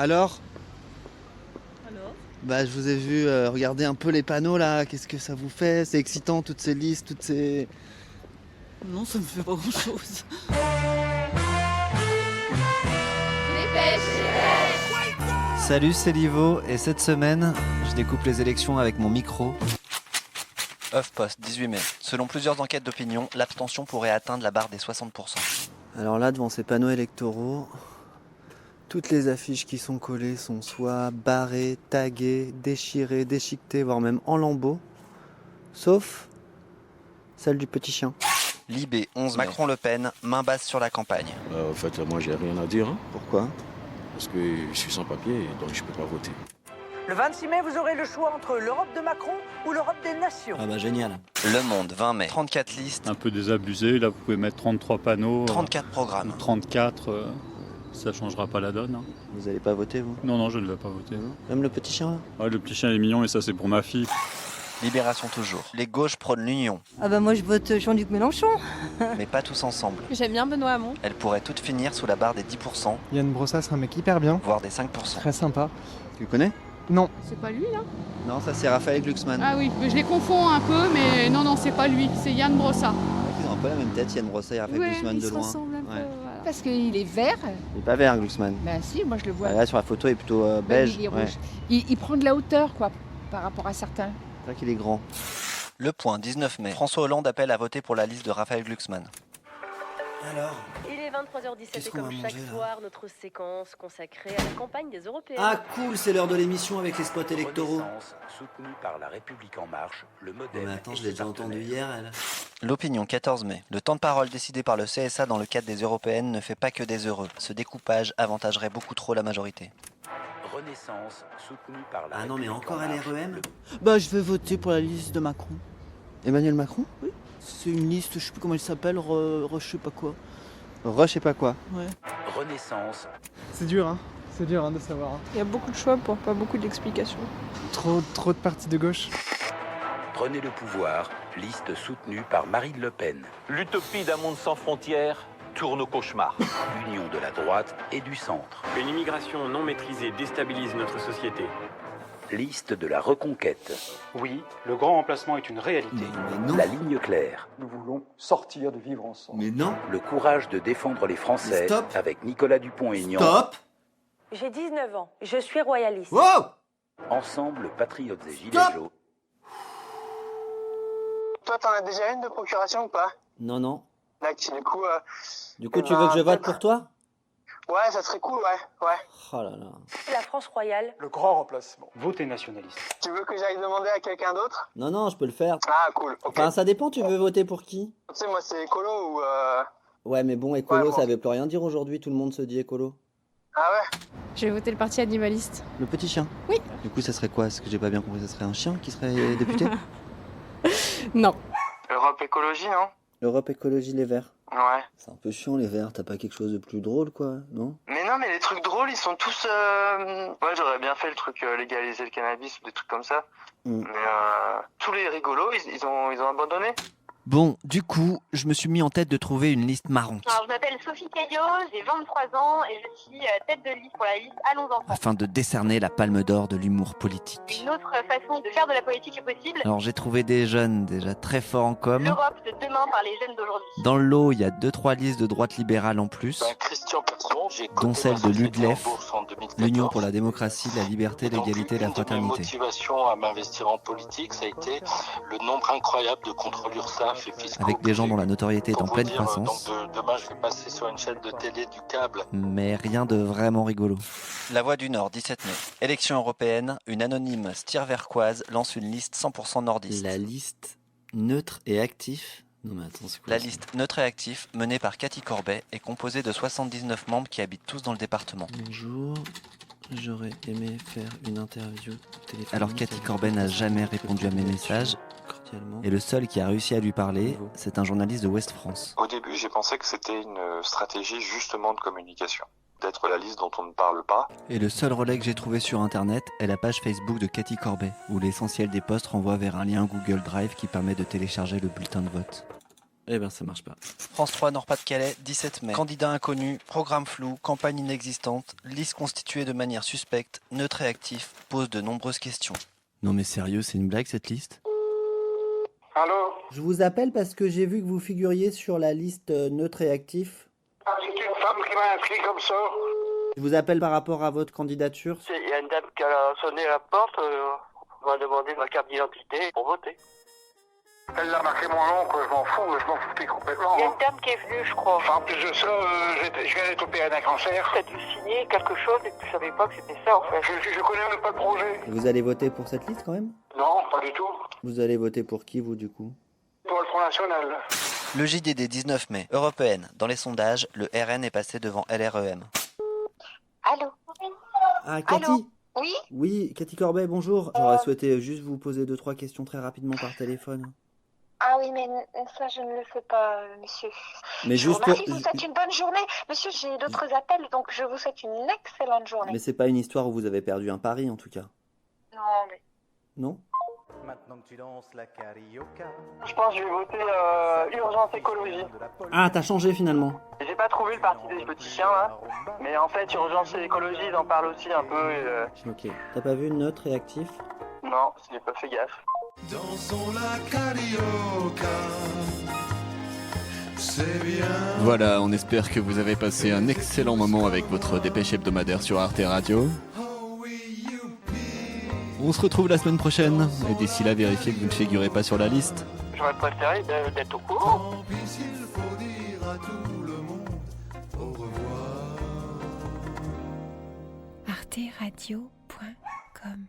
Alors, Alors bah, je vous ai vu regarder un peu les panneaux là, qu'est-ce que ça vous fait? C'est excitant toutes ces listes, toutes ces... Non, ça me fait pas grand-chose. Salut, c'est Livo et cette semaine, je découpe les élections avec mon micro. HuffPost, 18 mai. Selon plusieurs enquêtes d'opinion, l'abstention pourrait atteindre la barre des 60%. Alors là, devant ces panneaux électoraux, toutes les affiches qui sont collées sont soit barrées, taguées, déchirées, déchiquetées, voire même en lambeaux, sauf celle du petit chien. Libé, 11 mai. Macron-Le Pen, main basse sur la campagne. En fait, moi, j'ai rien à dire, Pourquoi? parce que je suis sans papier, donc je peux pas voter. Le 26 mai, vous aurez le choix entre l'Europe de Macron ou l'Europe des nations. Ah bah génial. Le Monde, 20 mai. 34 listes, Un peu désabusé, là vous pouvez mettre 33 panneaux, 34 programmes. 34, ça changera pas la donne. Hein. Vous allez pas voter vous? Non, je ne vais pas voter. Même le petit chien là? Ouais, le petit chien est mignon et ça c'est pour ma fille. Libération toujours. Les gauches prônent l'union, Ah bah moi je vote Jean-Luc Mélenchon. mais pas tous ensemble. J'aime bien Benoît Hamon. Elles pourraient toutes finir sous la barre des 10%, Yann Brossat, c'est un mec hyper bien, voire des 5%. très sympa. Tu le connais? Non, C'est pas lui là? Non, ça c'est Raphaël Glucksmann. Ah oui, mais je les confonds un peu, mais non, c'est pas lui, c'est Yann Brossat. Ils ont un peu la même tête, Yann Brossat et Raphaël Glucksmann de loin. Ouais. Parce qu'il est vert. Il est pas vert Glucksmann. Bah si, moi je le vois. Là sur la photo il est plutôt beige. il est Ouais. rouge. Il prend de la hauteur quoi, par rapport à certains. C'est vrai qu'il est grand. Le Point, 19 mai. François Hollande appelle à voter pour la liste de Raphaël Glucksmann. Alors? Il est 23h17 Qu'est-ce et qu'on comme va chaque manger, là soir, notre séquence consacrée à la campagne des Européennes. Ah cool, c'est l'heure de l'émission avec les spots électoraux. Renaissance, soutenue par La République En Marche, le Oh, Modem mais attends, et je l'ai ses déjà entendu partenaires. hier elle. L'Opinion, 14 mai. Le temps de parole décidé par le CSA dans le cadre des européennes ne fait pas que des heureux. Ce découpage avantagerait beaucoup trop la majorité. Renaissance, soutenue par La Ah non mais République encore En Marche, LREM? le- Bah je vais voter pour la liste de Macron. Emmanuel Macron? C'est une liste, je sais plus comment elle s'appelle, je sais pas quoi. Je sais pas quoi. Ouais. Renaissance, c'est dur de savoir. Il y a beaucoup de choix pour pas beaucoup d'explications. Trop de partis de gauche. Prenez le pouvoir, liste soutenue par Marine Le Pen. L'utopie d'un monde sans frontières tourne au cauchemar. Union de la droite et du centre. Une immigration non maîtrisée déstabilise notre société. Liste de la reconquête. Oui, le grand remplacement est une réalité. Mais non. La ligne claire. Nous voulons sortir de vivre ensemble. Mais non. Le courage de défendre les Français Mais stop. avec Nicolas Dupont-Aignan. Stop. J'ai 19 ans, je suis royaliste. Wow. Ensemble, patriotes et gilets Stop. jaunes. Toi, t'en as déjà une de procuration ou pas? Non. Du coup, Tu veux que je vote pour toi? ouais, ça serait cool, ouais. Oh là là. La France royale. Le grand remplacement. Votez nationaliste. Tu veux que j'aille demander à quelqu'un d'autre? Non, je peux le faire. Ah, cool, ok. Enfin, ça dépend, tu veux voter pour qui? Tu sais, moi, c'est écolo ou... Ouais, mais bon, écolo, Ouais, bon. ça veut plus rien dire aujourd'hui, tout le monde se dit écolo. Ah ouais? Je vais voter le parti animaliste. Le petit chien? Oui. Du coup, ça serait quoi? Ce que j'ai pas bien compris, ça serait un chien qui serait député? Non. Europe Écologie, non? Europe Écologie Les Verts. Ouais. C'est un peu chiant les Verts, t'as pas quelque chose de plus drôle quoi, non? Mais non, mais les trucs drôles, ils sont tous... Ouais, j'aurais bien fait le truc légaliser le cannabis ou des trucs comme ça. Mm. Mais tous les rigolos, ils ont abandonné. Bon, du coup, je me suis mis en tête de trouver une liste marron. Alors, je m'appelle Sophie Caillot, j'ai 23 ans et je suis tête de liste pour la liste Allons enfants. Afin de décerner la palme d'or de l'humour politique. Une autre façon de faire de la politique est possible. Alors j'ai trouvé des jeunes déjà très forts en com. L'Europe de demain par les jeunes d'aujourd'hui. Dans le lot, il y a 2-3 listes de droite libérale en plus, Christian Persson, j'ai dont celle de l'UDLEF, en 2014. l'Union pour la démocratie, la liberté, l'égalité et la fraternité. motivations à m'investir en politique, ça a été le nombre incroyable de contrôles URSSAF et fiscaux. Avec des gens dont la notoriété est en pleine croissance, Demain, je vais passer sur une chaîne de télé du câble. mais rien de vraiment rigolo. La Voix du Nord, 17 mai. Élection européenne, une anonyme stirverquoise lance une liste 100% nordiste. La liste neutre et actif. Non mais attends, c'est quoi La ça? liste neutre et actif, menée par Cathy Corbet, est composée de 79 membres qui habitent tous dans le département. Bonjour, j'aurais aimé faire une interview téléphonique. Alors Cathy avec Corbet n'a jamais répondu à mes messages, cordialement. et le seul qui a réussi à lui parler, c'est un journaliste de Ouest France. Au début, j'ai pensé que c'était une stratégie justement de communication. D'être la liste dont on ne parle pas. Et le seul relais que j'ai trouvé sur internet est la page Facebook de Cathy Corbet, où l'essentiel des posts renvoie vers un lien Google Drive qui permet de télécharger le bulletin de vote. Eh ben ça marche pas. France 3 Nord-Pas-de-Calais, 17 mai. Candidat inconnu, programme flou, campagne inexistante, liste constituée de manière suspecte, neutre et actif, pose de nombreuses questions. Non mais sérieux, c'est une blague cette liste? Allô? Je vous appelle parce que j'ai vu que vous figuriez sur la liste neutre et actif. Ah, c'est une femme qui m'a inscrit comme ça. Je vous appelle par rapport à votre candidature. Il y a une dame qui a sonné à la porte, on m'a demandé ma carte d'identité pour voter. Elle a marqué mon nom, quoi. Je m'en foutais complètement. Il y a une dame qui est venue, je crois. En plus de ça, je viens d'être opéré d'un cancer. T'as dû signer quelque chose et tu savais pas que c'était ça en fait. Je connais même pas le projet. Vous allez voter pour cette liste quand même? Non, pas du tout. Vous allez voter pour qui vous du coup? Pour le Front National. Le JDD 19 mai. Européenne. Dans les sondages, le RN est passé devant LREM. Allô? Ah Cathy? Allô? Oui? Oui, Cathy Corbet, bonjour. J'aurais souhaité juste vous poser 2-3 questions très rapidement par téléphone. Ah oui, mais ça, je ne le fais pas, monsieur. Mais Je vous juste remercie, je vous souhaite une bonne journée. Monsieur, j'ai d'autres appels, donc je vous souhaite une excellente journée. Mais c'est pas une histoire où vous avez perdu un pari en tout cas. Non, mais... Non? Maintenant que tu lances la carioca. Je pense que je vais voter Urgence Écologie. Ah, t'as changé finalement. J'ai pas trouvé le parti des petits chiens là, mais en fait Urgence Écologie, ils en parlent aussi un peu. Ok. T'as pas vu neutre et actif? Non, j'ai pas fait gaffe. Dansons la carioca, c'est bien. Voilà, on espère que vous avez passé un excellent moment avec votre dépêche hebdomadaire sur Arte Radio. On se retrouve la semaine prochaine, et d'ici là, vérifiez que vous ne figurez pas sur la liste. J'aurais préféré d'être au courant. Tant pis s'il faut dire à tout le monde au revoir. arteradio.com